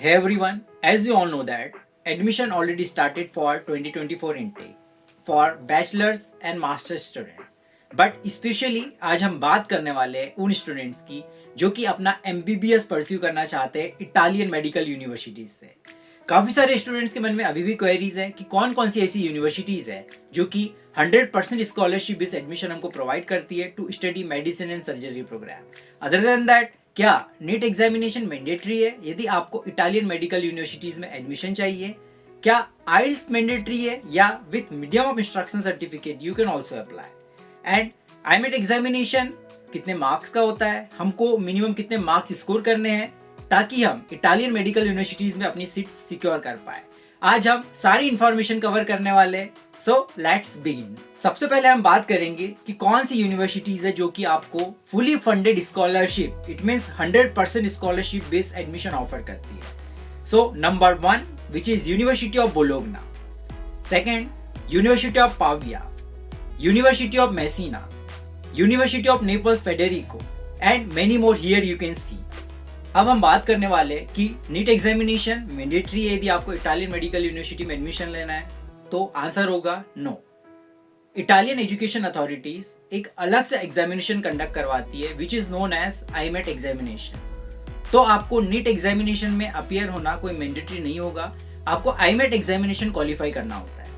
Hey everyone, as you all know that admission already started for 2024 intake for bachelor's and master's students. But specially आज हम बात करने वाले हैं उन स्टूडेंट्स की जो कि अपना MBBS परस्यू करना चाहते हैं इटालियन मेडिकल यूनिवर्सिटीज से। काफी सारे स्टूडेंट्स के मन में अभी भी क्वेरीज है कि कौन कौन सी ऐसी यूनिवर्सिटीज है जो कि 100% स्कॉलरशिप बेस्ड एडमिशन हमको प्रोवाइड करती है to study medicine and surgery programme. Other than that, क्या नीट एग्जामिनेशन मैंडेटरी है यदि आपको इटालियन मेडिकल यूनिवर्सिटीज में एडमिशन चाहिए? क्या आइल्स मैंडेटरी है या with medium of instruction certificate you can also apply? And IMAT examination कितने मार्क्स का होता है, हमको मिनिमम कितने मार्क्स स्कोर करने हैं ताकि हम इटालियन मेडिकल यूनिवर्सिटीज में अपनी सीट सिक्योर कर पाए। आज हम सारी इंफॉर्मेशन कवर करने वाले हैं, सो लेट्स बिगिन। सबसे पहले हम बात करेंगे कि कौन सी यूनिवर्सिटीज है जो कि आपको fully funded scholarship, it means 100% scholarship based admission offer करती है। So number 1 which is university of Bologna, second university of Pavia, university of Messina, university of Naples Federico and many more here you can see. अब हम बात करने वाले कि NEET examination mandatory है यदि आपको इटालियन मेडिकल यूनिवर्सिटी में एडमिशन लेना है, तो आंसर होगा नो। इटालियन एजुकेशन अथॉरिटीज एक अलग से एग्जामिनेशन कंडक्ट करवाती है which is known as IMAT examination. तो आपको नीट एग्जामिनेशन में अपीयर होना कोई मैंडेटरी नहीं होगा, आपको आईमेट एग्जामिनेशन क्वालिफाई करना होता है।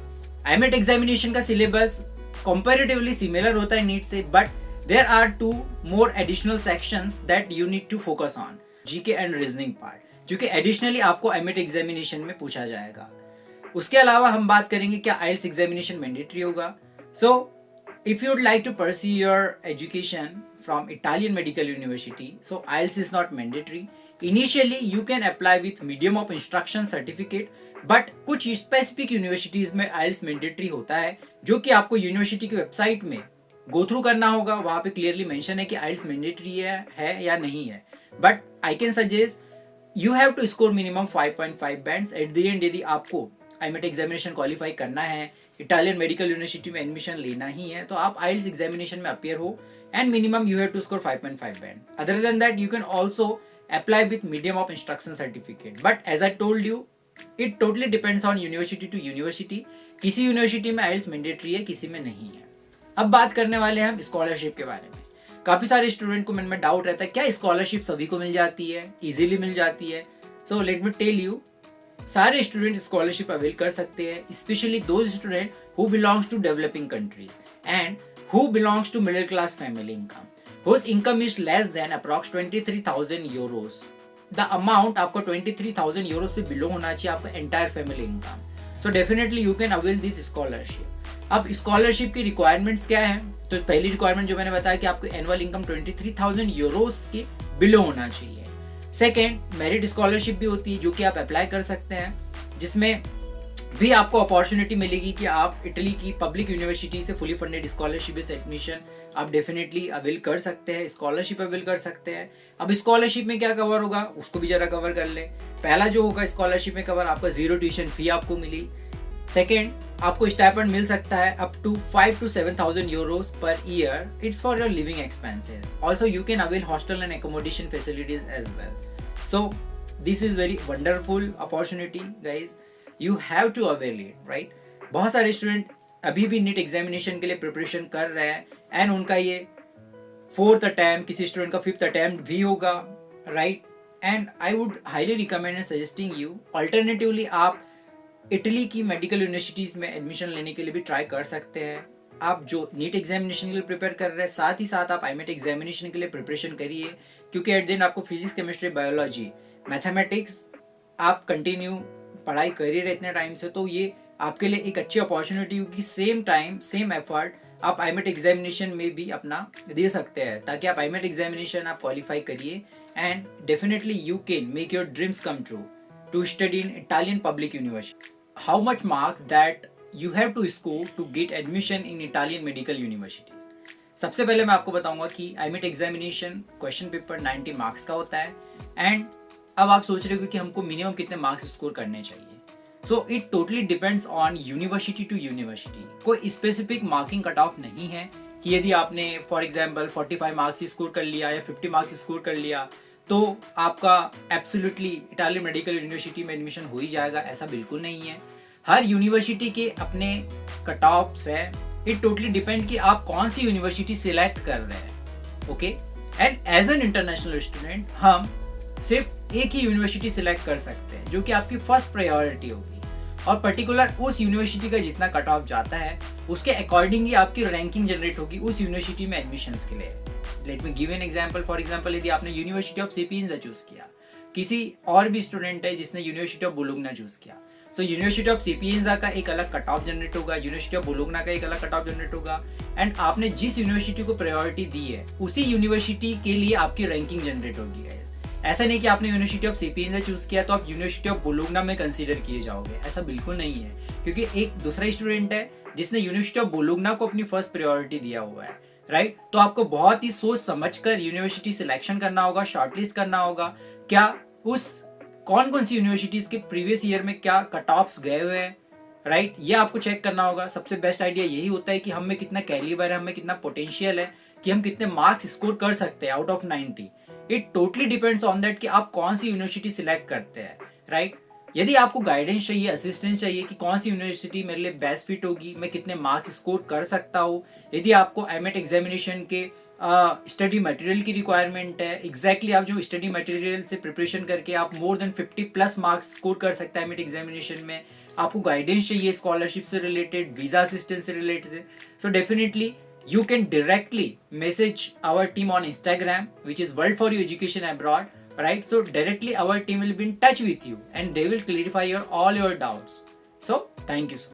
आईमेट एग्जामिनेशन का सिलेबस कंपैरेटिवली सिमिलर होता है नीट से, but there are 2 more additional sections that you need to focus on, GK and reasoning part, जो कि एडिशनली आपको आईमेट एग्जामिनेशन में पूछा जाएगा। उसके अलावा हम बात करेंगे क्या आइल्स एग्जामिनेशन मैंडेटरी होगा। So if you would like to pursue your education from Italian medical university, so IELTS is not mandatory. Initially you can apply with medium of instruction certificate, but कुछ स्पेसिफिक यूनिवर्सिटीज में IELTS mandatory होता है जो कि आपको university की website में go through करना होगा। वहां पे क्लियरली मेंशन है कि आइल्स मैंडेटरी है या नहीं है, but I can suggest you have to score minimum 5.5 bands at the end. यदि आपको आईमेट एग्जामिनेशन क्वालिफाई करना है, इटालियन मेडिकल यूनिवर्सिटी में एडमिशन लेना ही है, तो आप आइल्स एग्जामिनेशन में अपीयर हो and minimum you have to score 5.5 band. Other than that you can also apply with medium of instruction certificate, but as I told you it totally depends on university to university. किसी university में IELTS mandatory है, किसी में नहीं है। अब बात करने वाले हैं हम स्कॉलरशिप के बारे में। काफी सारे स्टूडेंट को मन में डाउट रहता है क्या स्कॉलरशिप सभी को मिल जाती है, इजीली मिल जाती है? So let me tell you, सारे स्टूडेंट स्कॉलरशिप अवेल कर सकते हैं, specially those student who belongs to developing countries and who belongs to middle class family income, whose income is less than approx 23,000 euros. The amount आपको 23,000 euro से below होना चाहिए आपका entire family income. So definitely you can avail this scholarship. अब scholarship की requirements क्या है? तो पहली रिक्वायरमेंट जो मैंने बताया कि आपको एनुअल इनकम 23,000 यूरोस के बिलो होना चाहिए। सेकेंड, मेरिट स्कॉलरशिप भी होती है जो कि आप अप्लाई कर सकते हैं, जिसमें भी आपको अपॉर्चुनिटी मिलेगी कि आप इटली की पब्लिक यूनिवर्सिटी से fully funded scholarship based admission आप डेफिनेटली अवेल कर सकते हैं, स्कॉलरशिप अवेल कर सकते हैं। अब स्कॉलरशिप में क्या कवर होगा उसको भी जरा कवर कर ले। पहला जो होगा स्कॉलरशिप में कवर, आपका 0 ट्यूशन फी आपको मिली। सेकेंड, आपको स्टाइपेंड मिल सकता है up to 5 to 7,000 euros per year. It's for your living expenses. Also, you can avail hostel and accommodation facilities as well. So, this is very wonderful opportunity, guys. You have to avail it, right? बहुत सारे student अभी भी NEET examination के लिए preparation कर रहे हैं and उनका ये 4th अटेम्प्ट, किसी स्टूडेंट का 5th अटेम्प्ट भी होगा, right? And I would highly recommend and suggesting you, alternatively आप इटली की मेडिकल यूनिवर्सिटीज में एडमिशन लेने के लिए भी ट्राई कर सकते हैं। आप जो नीट एग्जामिनेशन के लिए प्रिपेयर कर रहे हैं, साथ ही साथ आप आईमेट एग्जामिनेशन के लिए प्रिपरेशन करिए, क्योंकि एट द एंड आपको फिजिक्स, केमिस्ट्री, बायोलॉजी, मैथमेटिक्स आप कंटिन्यू पढ़ाई कर ही रहे इतने टाइम से, तो ये आपके लिए एक अच्छी अपॉर्चुनिटी होगी। सेम टाइम सेम एफर्ट आप आईमेट एग्जामिनेशन में भी अपना दे सकते हैं, ताकि आप आईमेट एग्जामिनेशन आप क्वालिफाई करिए and definitely you can make your dreams come true to study in Italian public university. How much marks that you have to score to get admission in Italian medical universities? सबसे पहले मैं आपको बताऊंगा कि आईमेट examination question paper 90 marks का होता है and अब आप सोच रहे हो कि हमको मिनिमम कितने मार्क्स स्कोर करने चाहिए। So it totally depends on university to university. कोई स्पेसिफिक मार्किंग कट ऑफ नहीं है कि यदि आपने फॉर एग्जाम्पल 45 मार्क्स स्कोर कर लिया या 50 मार्क्स स्कोर कर लिया तो आपका एब्सोल्युटली इटालियन मेडिकल यूनिवर्सिटी में एडमिशन हो ही जाएगा, ऐसा बिल्कुल नहीं है। हर यूनिवर्सिटी के अपने कट ऑफ्स है। इट टोटली डिपेंड कि आप कौन सी यूनिवर्सिटी सिलेक्ट कर रहे हैं। Okay, and as an international student हम सिर्फ एक ही यूनिवर्सिटी सिलेक्ट कर सकते हैं जो कि आपकी फर्स्ट प्रायोरिटी होगी, और पर्टिकुलर उस यूनिवर्सिटी का जितना कट ऑफ जाता है उसके अकॉर्डिंग ही आपकी रैंकिंग जनरेट होगी उस यूनिवर्सिटी में एडमिशन्स के लिए। Let me give an example. For example, यदि आपने यूनिवर्सिटी ऑफ सेपियंस चूज किया, किसी और भी स्टूडेंट है जिसने यूनिवर्सिटी ऑफ बोलोग्ना चूज किया, सो यूनिवर्सिटी ऑफ सेपियंस का एक अलग कट ऑफ जनरेट होगा, यूनिवर्सिटी ऑफ बोलोग्ना का एक अलग कट ऑफ जनरेट होगा, एंड आपने जिस यूनिवर्सिटी को प्रायोरिटी दी है उसी यूनिवर्सिटी के लिए आपकी रैंकिंग जनरेट होगी। ऐसा नहीं कि आपने यूनिवर्सिटी ऑफ सेपियंस चूज किया तो आप यूनिवर्सिटी ऑफ बोलोग्ना में कंसीडर किए जाओगे, ऐसा बिल्कुल नहीं है, क्योंकि एक दूसरा स्टूडेंट है जिसने यूनिवर्सिटी ऑफ बोलोग्ना को अपनी फर्स्ट प्रायोरिटी दिया हुआ है, राइट। तो आपको बहुत ही सोच समझकर यूनिवर्सिटी सिलेक्शन करना होगा, शॉर्टलिस्ट करना होगा, क्या उस कौन कौन सी यूनिवर्सिटीज के प्रीवियस ईयर में क्या कट ऑफ्स गए हुए हैं, राइट, ये आपको चेक करना होगा। सबसे बेस्ट आइडिया यही होता है कि हम में कितना कैलिबर है, हमें कितना पोटेंशियल है, कि हम कितने मार्क्स स्कोर कर सकते हैं out of 90। It totally depends on that कि आप कौन सी यूनिवर्सिटी सिलेक्ट करते हैं, राइट। यदि आपको गाइडेंस चाहिए, असिस्टेंस चाहिए कि कौन सी यूनिवर्सिटी मेरे लिए बेस्ट फिट होगी, मैं कितने मार्क्स स्कोर कर सकता हूँ, यदि आपको एमएट एग्जामिनेशन के स्टडी मटेरियल की रिक्वायरमेंट है, एग्जैक्टली आप जो स्टडी मटेरियल से प्रिपरेशन करके आप मोर देन 50+ मार्क्स स्कोर कर सकते हैं एमएट एग्जामिनेशन में, आपको गाइडेंस चाहिए स्कॉलरशिप से रिलेटेड, वीजा असिस्टेंस से related, so definitely you can directly message our team on Instagram, which is World for You Education Abroad, right? So directly our team will be in touch with you and they will clarify all your doubts. So thank you so much.